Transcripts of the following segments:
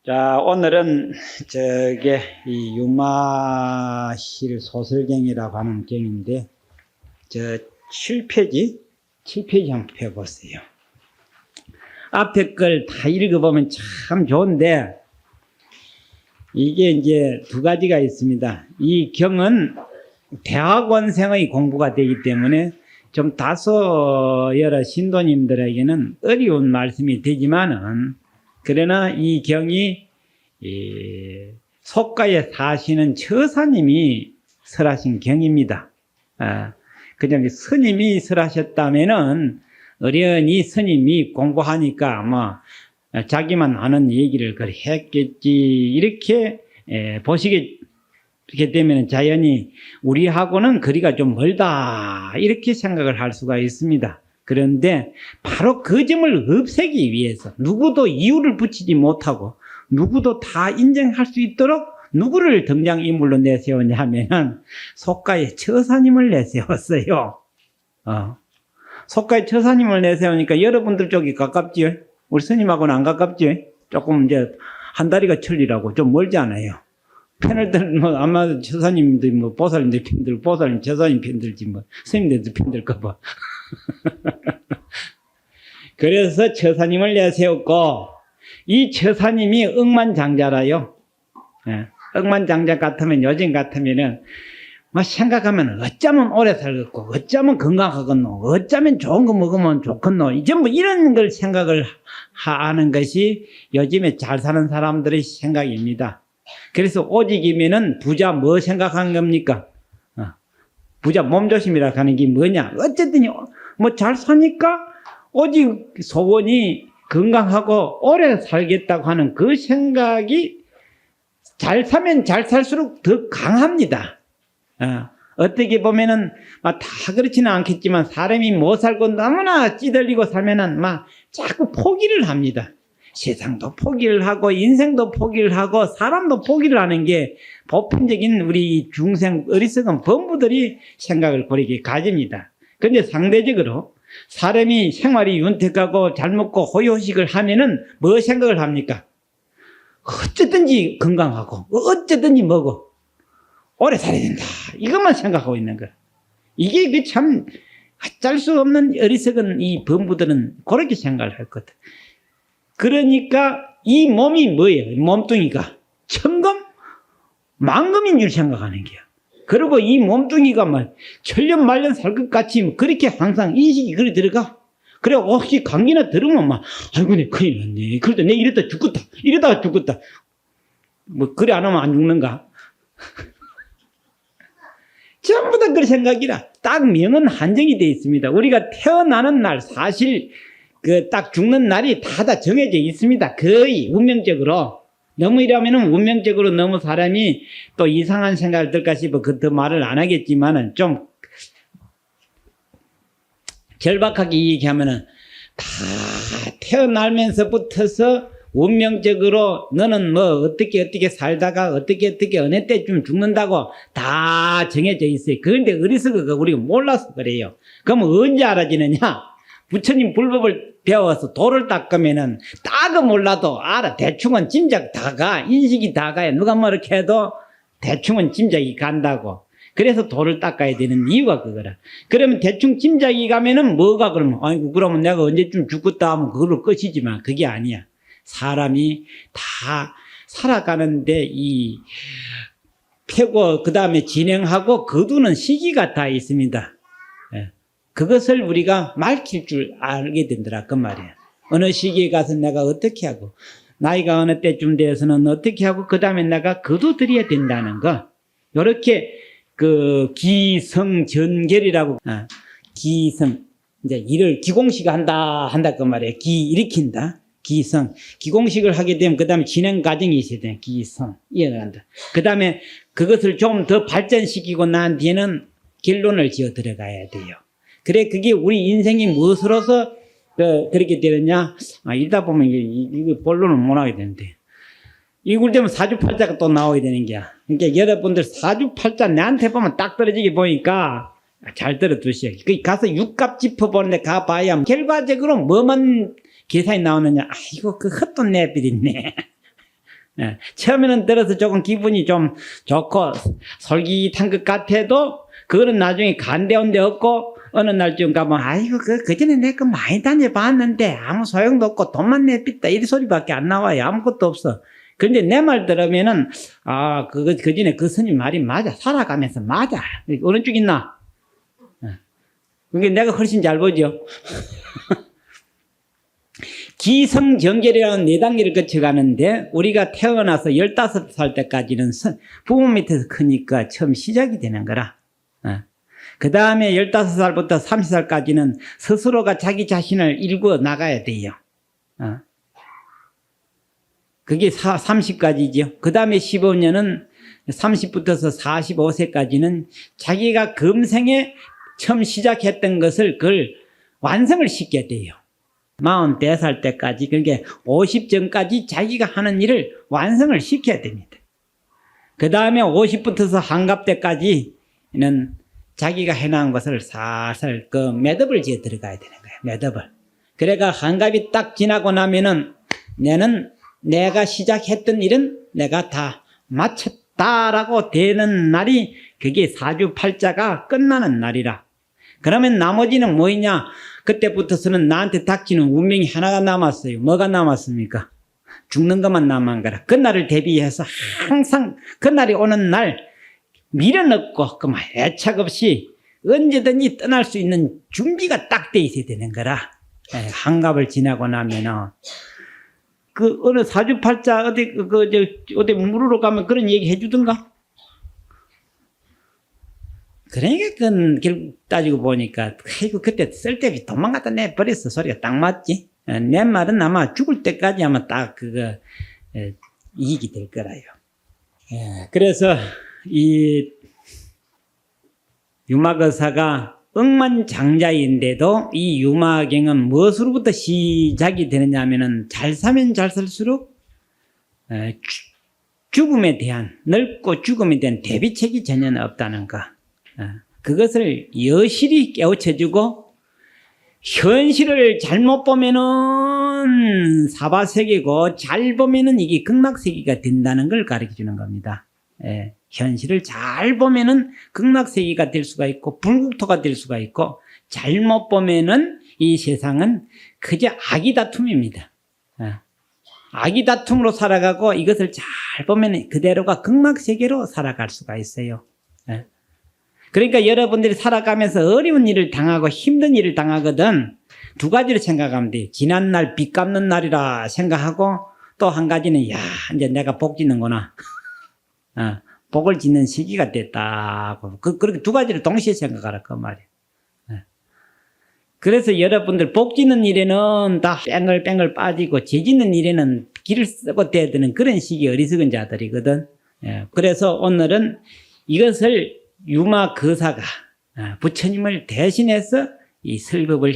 자, 오늘은 이 유마힐 소설경이라고 하는 경인데, 7페이지 한번 펴보세요. 앞에 걸 다 읽어보면 참 좋은데, 이게 이제 두 가지가 있습니다. 이 경은 대학원생의 공부가 되기 때문에 좀 다소 여러 신도님들에게는 어려운 말씀이 되지만은, 그러나 이 경이 속가에 사시는 처사님이 설하신 경입니다. 그냥 스님이 설하셨다면은 어련히 스님이 공부하니까 자기만 아는 얘기를 그렇게 했겠지, 이렇게 보시게 되면 자연히 우리하고는 거리가 좀 멀다, 이렇게 생각을 할 수가 있습니다. 그런데 바로 그 점을 없애기 위해서 누구도 이유를 붙이지 못하고 누구도 다 인정할 수 있도록 누구를 등장인물로 내세우냐 하면은 속가의 처사님을 내세웠어요. 속가의 처사님을 내세우니까 여러분들 쪽이 가깝지요? 우리 스님하고는 안 가깝지요? 조금 이제 한 다리가 천리라고 좀 멀잖아요. 편을들 아마 처사님들 보살님들 편들, 보살님 처사님 편들지 스님들도 편들까봐. 그래서 처사님을 내세웠고, 이 처사님이 억만장자라요. 억만장자 같으면, 요즘 같으면은 생각하면 어쩌면 오래 살겠고, 어쩌면 건강하겠노, 어쩌면 좋은 거 먹으면 좋겠노, 전부 이런 걸 생각을 하는 것이 요즘에 잘 사는 사람들의 생각입니다. 그래서 오직이면은 부자 뭐 생각하는 겁니까? 부자 몸조심이라 하는 게 뭐냐? 어쨌든 잘 사니까 오직 소원이 건강하고 오래 살겠다고 하는 그 생각이 잘 사면 잘 살수록 더 강합니다. 어떻게 보면은 다 그렇지는 않겠지만 사람이 못 살고 너무나 찌들리고 살면은 자꾸 포기를 합니다. 세상도 포기를 하고 인생도 포기를 하고 사람도 포기를 하는 게 보편적인 우리 중생 어리석은 범부들이 생각을 그렇게 가집니다. 그런데 상대적으로 사람이 생활이 윤택하고 잘 먹고 호요식을 하면은 뭐 생각을 합니까? 어쨌든지 건강하고 어쨌든지 먹어 오래 살아야 된다, 이것만 생각하고 있는 거야. 이게 그 참 어쩔 수 없는 어리석은 이 범부들은 그렇게 생각을 할 거다. 그러니까 이 몸이 뭐예요? 몸뚱이가 천금 만금인 줄 생각하는 거야. 그리고 이 몸뚱이가 천년 말년 살 것 같이 그렇게 항상 인식이 그리 들어가. 그래 혹시 감기나 들으면 아이고 내 큰일 났네, 그러다 내 이러다 죽겠다, 이러다가 죽겠다, 그래 안 하면 안 죽는가? 전부 다 그 생각이라. 딱 명은 한정이 되어 있습니다. 우리가 태어나는 날 사실 딱 죽는 날이 다 정해져 있습니다. 거의 운명적으로. 너무 이러면은 운명적으로 너무 사람이 또 이상한 생각을 들까 싶어 더 말을 안 하겠지만은 좀 절박하게 얘기하면은 다 태어나면서부터서 운명적으로 너는 어떻게 살다가 어떻게 어느 때쯤 죽는다고 다 정해져 있어요. 그런데 어리석어가 우리가 몰라서 그래요. 그러면 언제 알아지느냐? 부처님 불법을 배워서 도를 닦으면은 딱은 몰라도 알아. 대충은 짐작 다가, 인식이 다가야. 누가 이렇게 해도 대충은 짐작이 간다고. 그래서 도를 닦아야 되는 이유가 그거라. 그러면 대충 짐작이 가면은 뭐가 그러면, 아이고, 그러면 내가 언제쯤 죽겠다 하면 그걸로 끝이지만 그게 아니야. 사람이 다 살아가는데 이 펴고 그 다음에 진행하고 거두는 시기가 다 있습니다. 그것을 우리가 밝힐 줄 알게 된다라 그 말이야. 어느 시기에 가서 내가 어떻게 하고 나이가 어느 때쯤 되어서는 어떻게 하고 그 다음에 내가 거두드려야 된다는 거. 요렇게 기성전결이라고 기성 이제 일을 기공식 한다 그 말이야. 일으킨다. 기공식을 하게 되면 그 다음에 진행 과정이 있어야 돼. 기성 이어간다. 그 다음에 그것을 좀 더 발전시키고 난 뒤에는 결론을 지어 들어가야 돼요. 그래, 그게 우리 인생이 무엇으로서 그렇게 되느냐? 이러다 보면 이거 본론을 못 하게 되는데. 이걸 되면 사주팔자가 또 나오게 되는 거야. 그러니까 여러분들 사주팔자 내한테 보면 딱 떨어지게 보니까 잘 들어두시오. 가서 육갑 짚어보는데 가봐야 결과적으로 뭐만 계산이 나오느냐? 아이고, 그 헛돈 내비리네. 처음에는 들어서 조금 기분이 좀 좋고 솔깃한 것 같아도 그거는 나중에 간대온 데 없고 어느 날쯤 가면 아이고 그전에 내가 많이 다녀봤는데 아무 소용도 없고 돈만 내빚다 이 소리밖에 안 나와요. 아무것도 없어. 그런데 내 말 들으면은 그전에 그 스님 말이 맞아. 살아가면서 맞아. 어느 쪽 있나? 그게 내가 훨씬 잘 보죠. 기성정결이라는 4단계를 거쳐가는데 우리가 태어나서 15살 때까지는 부모 밑에서 크니까 처음 시작이 되는 거라. 그 다음에 15살부터 30살까지는 스스로가 자기 자신을 일구어 나가야 돼요. 그게 30까지죠. 그 다음에 15년은 30부터서 45세까지는 자기가 금생에 처음 시작했던 것을 그걸 완성을 시켜야 돼요. 44살 때까지, 그러니까 50 전까지 자기가 하는 일을 완성을 시켜야 됩니다. 그 다음에 50부터서 한갑 때까지는 자기가 해놓은 것을 살살 매듭을 지어 들어가야 되는 거예요. 매듭을. 그래가 한갑이 딱 지나고 나면은 내가 시작했던 일은 내가 다 마쳤다라고 되는 날이 그게 사주팔자가 끝나는 날이라. 그러면 나머지는 뭐냐? 그때부터서는 나한테 닥치는 운명이 하나가 남았어요. 뭐가 남았습니까? 죽는 것만 남은 거라. 그날을 대비해서 항상 그날이 오는 날 밀어넣고 애착 없이 언제든지 떠날 수 있는 준비가 딱 돼 있어야 되는 거라. 한갑을 지나고 나면은 어느 사주팔자 어디 물으러 가면 그런 얘기 해주던가? 그러니까 결국 따지고 보니까 그때 쓸데없이 도망갔다 내버렸어. 소리가 딱 맞지. 내 말은 아마 죽을 때까지 아마 딱 이익이 될 거라요. 그래서 이 유막의사가 억만장자인데도 이 유마경은 무엇으로부터 시작이 되느냐 하면은 잘 사면 잘 살수록 죽음에 대한 넓고 죽음에 대한 대비책이 전혀 없다는 거. 그것을 여실히 깨우쳐주고 현실을 잘못 보면은 사바세계고 잘 보면은 이게 극락세계가 된다는 걸 가르쳐주는 겁니다. 현실을 잘 보면은 극락세계가 될 수가 있고 불국토가 될 수가 있고 잘못 보면은 이 세상은 그저 아기다툼입니다. 아기다툼으로 살아가고 이것을 잘 보면 그대로가 극락세계로 살아갈 수가 있어요. 그러니까 여러분들이 살아가면서 어려운 일을 당하고 힘든 일을 당하거든 두 가지로 생각하면 돼요. 지난날 빚 갚는 날이라 생각하고 또 한 가지는 야 이제 내가 복 짓는구나. 복을 짓는 시기가 됐다. 그렇게 두 가지를 동시에 생각하라 그 말이에요. 그래서 여러분들 복 짓는 일에는 다 뺑글뺑글 빠지고 죄 짓는 일에는 길을 쓰고 돼야 되는 그런 식의 어리석은 자들이거든. 그래서 오늘은 이것을 유마거사가 부처님을 대신해서 이 설법을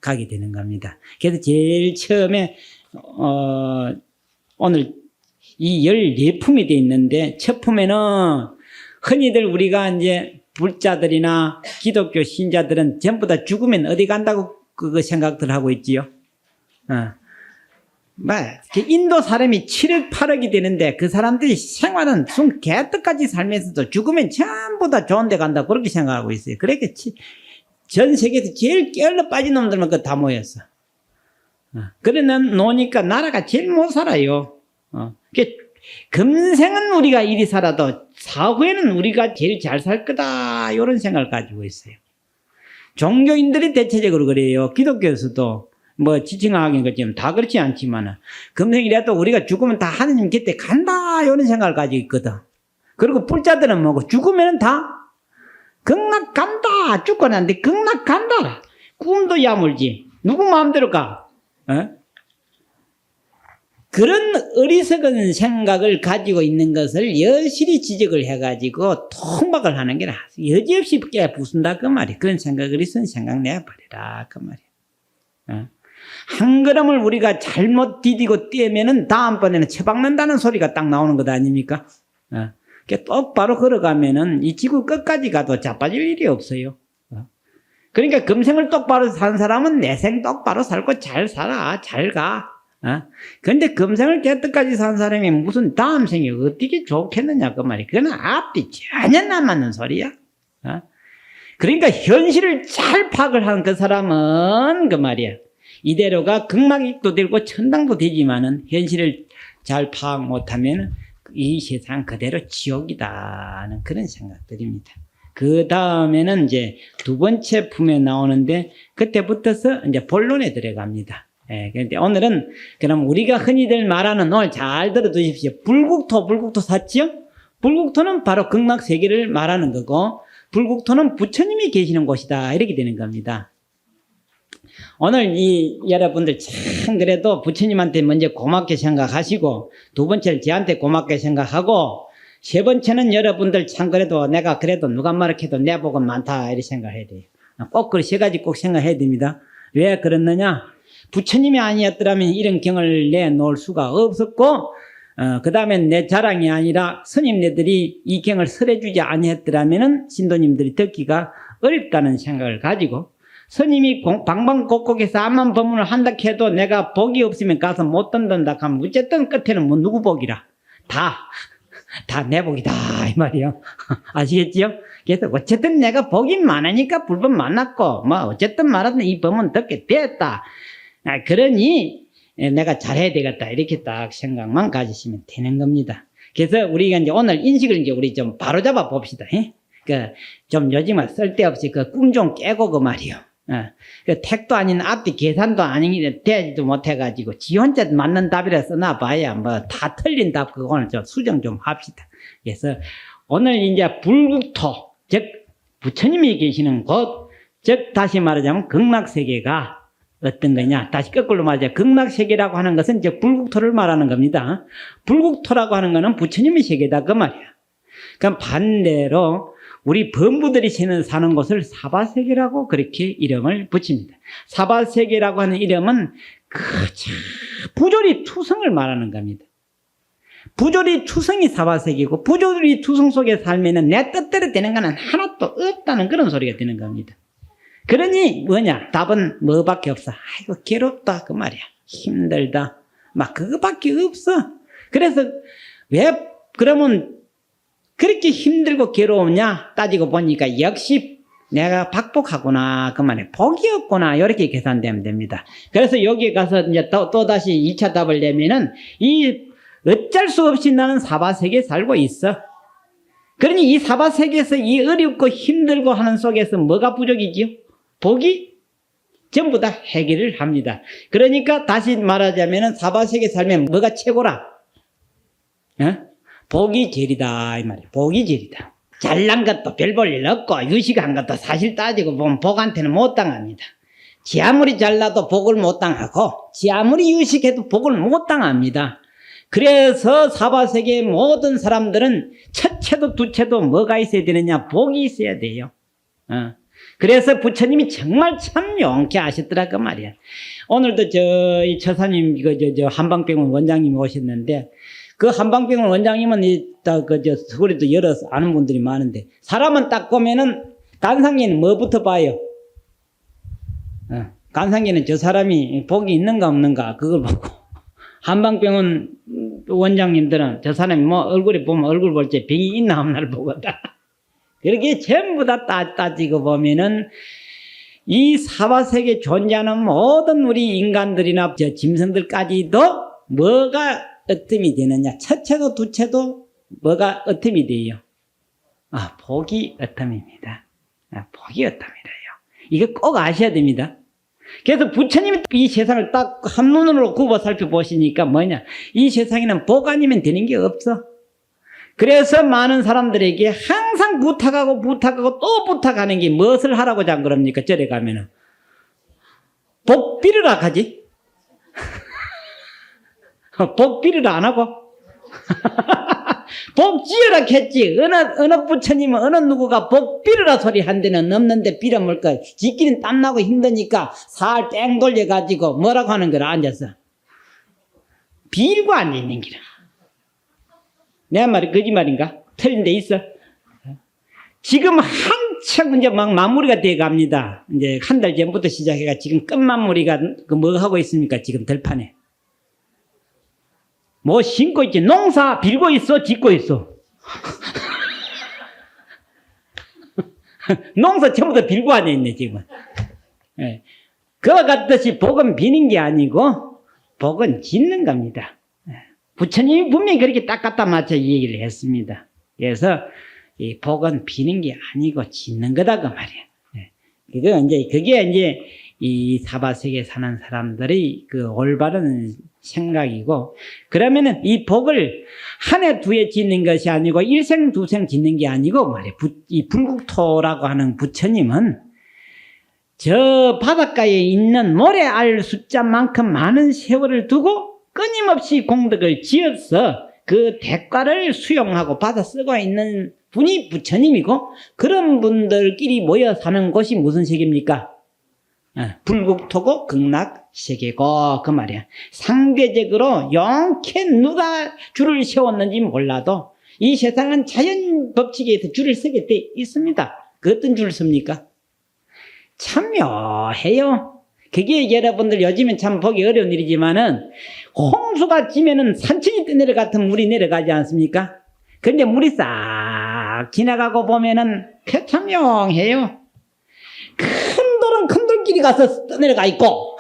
가게 되는 겁니다. 그래서 제일 처음에 오늘 이 14품이 되어 있는데 첫 품에는 흔히들 우리가 이제 불자들이나 기독교 신자들은 전부 다 죽으면 어디 간다고 그거 생각들 하고 있지요. 인도 사람이 7억 8억이 되는데 그 사람들이 생활은 숨 개떡같이 살면서도 죽으면 전부 다 좋은 데 간다 그렇게 생각하고 있어요. 그러니까 전 세계에서 제일 깨어러 빠진 놈들만 그 다 모였어. 그래 놓으니까 나라가 제일 못 살아요. 금생은 우리가 이리 살아도 사후에는 우리가 제일 잘 살 거다 이런 생각을 가지고 있어요. 종교인들이 대체적으로 그래요. 기독교에서도 뭐 지칭하긴 그렇지만 다 그렇지 않지만 금생이라도 우리가 죽으면 다 하느님 곁에 간다 이런 생각을 가지고 있거든. 그리고 불자들은 뭐고 죽으면 다 극락 간다. 죽고 난데 극락 간다. 꿈도 야물지. 누구 마음대로 가. 그런 어리석은 생각을 가지고 있는 것을 여실히 지적을 해가지고 통박을 하는 게 여지없이 깨 부순다 그 말이야. 그런 생각을 있으면 생각 내버리라 그 말이야. 한 걸음을 우리가 잘못 디디고 뛰면은 다음번에는 처박는다는 소리가 딱 나오는 것 아닙니까? 똑바로 걸어가면은 이 지구 끝까지 가도 자빠질 일이 없어요. 그러니까 금생을 똑바로 산 사람은 내생 똑바로 살고 잘 살아, 잘 가. 근데 금생을 깨끗까지 산 사람이 무슨 다음 생에 어떻게 좋겠느냐, 그 말이야. 그건 앞뒤 전혀 안 맞는 소리야. 그러니까 현실을 잘 파악을 하는 그 사람은 그 말이야. 이대로가 극락익도 되고 천당도 되지만은 현실을 잘 파악 못하면 이 세상 그대로 지옥이다는 그런 생각들입니다. 그 다음에는 이제 두 번째 품에 나오는데 그때부터서 이제 본론에 들어갑니다. 그런데 오늘은 그럼 우리가 흔히들 말하는 오늘 잘 들어두십시오. 불국토 샀지요? 불국토는 바로 극락세계를 말하는 거고 불국토는 부처님이 계시는 곳이다 이렇게 되는 겁니다. 오늘 이 여러분들 참 그래도 부처님한테 먼저 고맙게 생각하시고 두 번째는 저한테 고맙게 생각하고 세 번째는 여러분들 참 그래도 내가 그래도 누가 말해도 내 복은 많다 이렇게 생각해야 돼요. 꼭 그 세 가지 꼭 생각해야 됩니다. 왜 그렇느냐? 부처님이 아니었더라면 이런 경을 내놓을 수가 없었고 그 다음에 내 자랑이 아니라 스님네들이 이 경을 설해주지 아니했더라면 신도님들이 듣기가 어렵다는 생각을 가지고 스님이 방방곡곡에서 암만 법문을 한다 해도 내가 복이 없으면 가서 못 듣는다 하면 어쨌든 끝에는 뭐 누구 복이라 다 내 복이다 이 말이요. 아시겠지요? 그래서 어쨌든 내가 복이 많으니까 불법 만났고 뭐 어쨌든 말하든 이 법은 듣게 됐다. 그러니 내가 잘해야 되겠다 이렇게 딱 생각만 가지시면 되는 겁니다. 그래서 우리가 이제 오늘 인식을 이제 우리 좀 바로잡아 봅시다. 좀 요즘은 쓸데없이 그 꿈 좀 깨고 그 말이요. 그 택도 아닌 앞뒤 계산도 아닌 되지도 못해가지고 지 혼자 맞는 답이라 써놔봐야 뭐 다 틀린 답 그거 오늘 좀 수정 좀 합시다. 그래서 오늘 이제 불국토 즉 부처님이 계시는 곳 즉 다시 말하자면 극락세계가 어떤 거냐 다시 거꾸로 말하자 극락세계라고 하는 것은 이제 불국토를 말하는 겁니다. 불국토라고 하는 거는 부처님의 세계다 그 말이야. 그럼 반대로 우리 범부들이 사는 곳을 사바세계라고 그렇게 이름을 붙입니다. 사바세계라고 하는 이름은 부조리 투성을 말하는 겁니다. 부조리 투성이 사바세계고 부조리 투성 속에 살면은 내 뜻대로 되는 거는 하나도 없다는 그런 소리가 되는 겁니다. 그러니 뭐냐? 답은 뭐밖에 없어. 아이고 괴롭다 그 말이야. 힘들다. 막 그거밖에 없어. 그래서 왜 그러면 그렇게 힘들고 괴로우냐 따지고 보니까 역시 내가 박복하구나 그 말에 복이 없구나 이렇게 계산되면 됩니다. 그래서 여기 가서 이제 또다시 2차 답을 내면은 이 어쩔 수 없이 나는 사바세계에 살고 있어. 그러니 이 사바세계에서 이 어렵고 힘들고 하는 속에서 뭐가 부족이지요? 복이 전부 다 해결을 합니다. 그러니까 다시 말하자면은 사바세계에 살면 뭐가 최고라? 복이 제일이다 이 말이에요. 복이 제일이다. 잘난 것도 별 볼 일 없고 유식한 것도 사실 따지고 보면 복한테는 못 당합니다. 지 아무리 잘나도 복을 못 당하고 지 아무리 유식해도 복을 못 당합니다. 그래서 사바세계의 모든 사람들은 첫째도 두째도 뭐가 있어야 되느냐? 복이 있어야 돼요. 그래서 부처님이 정말 참 용케 하셨더라 그 말이야. 오늘도 이 처사님 저 한방병원 원장님이 오셨는데 그 한방병원 원장님은 서울에도 여러 아는 분들이 많은데 사람은 딱 보면은 간상기는 뭐부터 봐요? 간상기는 저 사람이 복이 있는가 없는가 그걸 보고 한방병원 원장님들은 저 사람이 뭐 얼굴에 보면 얼굴 볼 때 병이 있나 없나를 보거든. 그렇게 전부 다 따지고 보면은 이 사바세계에 존재하는 모든 우리 인간들이나 저 짐승들까지도 뭐가 어뜸이 되느냐? 첫째도 두째도 뭐가 어뜸이 돼요? 복이 어뜸입니다. 복이 어뜸이래요. 이거 꼭 아셔야 됩니다. 그래서 부처님이 이 세상을 딱 한눈으로 굽어 살펴보시니까 뭐냐? 이 세상에는 복 아니면 되는 게 없어. 그래서 많은 사람들에게 항상 부탁하고 또 부탁하는 게 무엇을 하라고 장 그럽니까? 절에 가면은 복 빌으라 하지. 복 빌으라 안 하고 복 지으라 했지. 어느 부처님은 어느 누구가 복 빌으라 소리 한 데는 없는데 빌어 뭘까? 지끼는 땀나고 힘드니까 살 땡 돌려가지고 뭐라고 하는 거라 앉아서 빌고 앉아있는 기라. 내 말이 거짓말인가? 틀린 데 있어? 지금 한참 이제 막 마무리가 돼 갑니다. 이제 한 달 전부터 시작해가 지금 끝 마무리가 뭐 하고 있습니까? 지금 들판에. 뭐 심고 있지? 농사 빌고 있어? 짓고 있어? 농사 전부 다 빌고 앉아있네, 지금. 예. 그와 같듯이 복은 비는 게 아니고, 복은 짓는 겁니다. 예. 부처님이 분명히 그렇게 딱 갖다 맞춰 이 얘기를 했습니다. 그래서, 이 복은 비는 게 아니고 짓는 거다, 그 말이야. 예. 그게 이제, 이 사바세계에 사는 사람들의 그 올바른 생각이고, 그러면은 이 복을 한 해 두 해 짓는 것이 아니고 일생 두생 짓는 게 아니고 말이야. 이 불국토라고 하는 부처님은 저 바닷가에 있는 모래알 숫자만큼 많은 세월을 두고 끊임없이 공덕을 지어서 그 대가를 수용하고 받아 쓰고 있는 분이 부처님이고, 그런 분들끼리 모여 사는 곳이 무슨 세계입니까? 불국토고 극락세계고, 그 말이야. 상대적으로 영케 누가 줄을 세웠는지 몰라도 이 세상은 자연 법칙에 의해서 줄을 서게 돼 있습니다. 그 어떤 줄을 섭니까? 참 묘해요. 그게 여러분들 요즘엔 참 보기 어려운 일이지만은, 홍수가 지면은 산천이 떠내려가던 물이 내려가지 않습니까? 근데 물이 싹 지나가고 보면은 표창용해요. 큰 돌은 큰 돌끼리 가서 떠내려가 있고,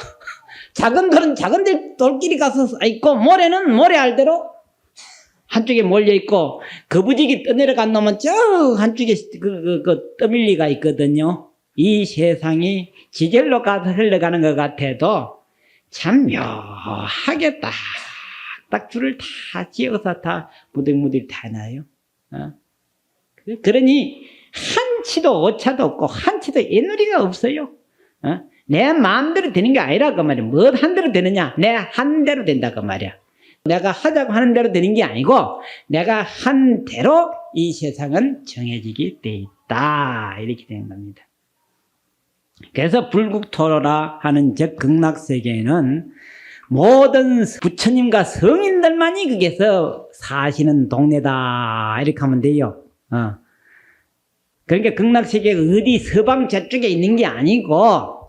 작은 돌은 작은 돌끼리 가서 있고, 모래는 모래알대로 한쪽에 몰려 있고, 거부지기 떠내려간 놈은 저 한쪽에 그 떠밀리가 있거든요. 이 세상이 지절로 가서 흘러가는 것 같아도 참 묘하게 딱 줄을 다 지어서 다 무득무득 다 놔요. 그러니 한치도 오차도 없고 한치도 애누리가 없어요. 내 마음대로 되는 게 아니라 그 말이야. 뭐 한 대로 되느냐? 내 한 대로 된다 그 말이야. 내가 하자고 하는 대로 되는 게 아니고 내가 한 대로 이 세상은 정해지게 돼 있다, 이렇게 되는 겁니다. 그래서 불국토라 하는 즉 극락세계에는 모든 부처님과 성인들만이 거기서 사시는 동네다, 이렇게 하면 돼요. 그러니까 극락세계가 어디 서방 저쪽에 있는 게 아니고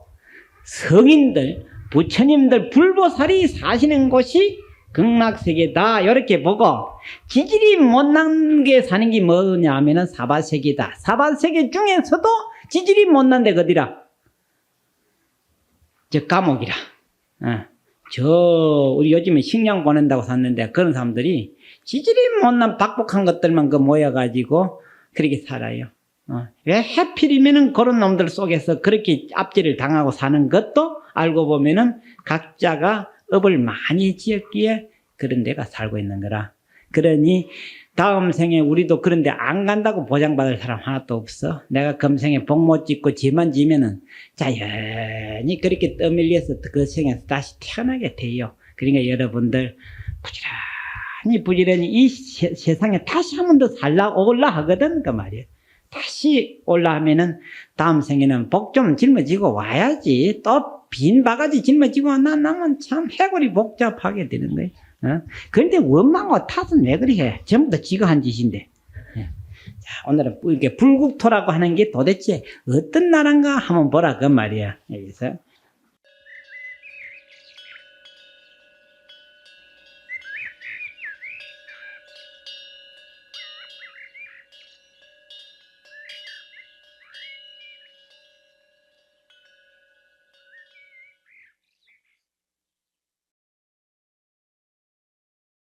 성인들, 부처님들, 불보살이 사시는 곳이 극락세계다, 이렇게 보고, 지질이 못난 게 사는 게 뭐냐 하면은 사바세계다. 사바세계 중에서도 지질이 못난 데가 어디라? 저 감옥이라. 우리 요즘에 식량 보낸다고 샀는데 그런 사람들이 지질이 못난 박복한 것들만 모여가지고 그렇게 살아요. 왜 하필이면은 그런 놈들 속에서 그렇게 압제를 당하고 사는 것도 알고 보면은 각자가 업을 많이 지었기에 그런 데가 살고 있는 거라. 그러니 다음 생에 우리도 그런 데 안 간다고 보장받을 사람 하나도 없어. 내가 금생에 복 못 짓고 죄만 지면은 자연히 그렇게 떠밀려서 그 생에서 다시 태어나게 돼요. 그러니까 여러분들 부지런히 이 세상에 다시 한 번 더 올라 하거든, 그 말이에요. 다시 올라하면은 다음 생에는 복 좀 짊어지고 와야지. 또 빈 바가지 짊어지고 나면 참 해골이 복잡하게 되는 거예요. 그런데 원망과 탓은 왜 그리 해? 전부 다 지가 한 짓인데. 자, 오늘은 이렇게 불국토라고 하는 게 도대체 어떤 나라인가 한번 보라, 그 말이야. 여기서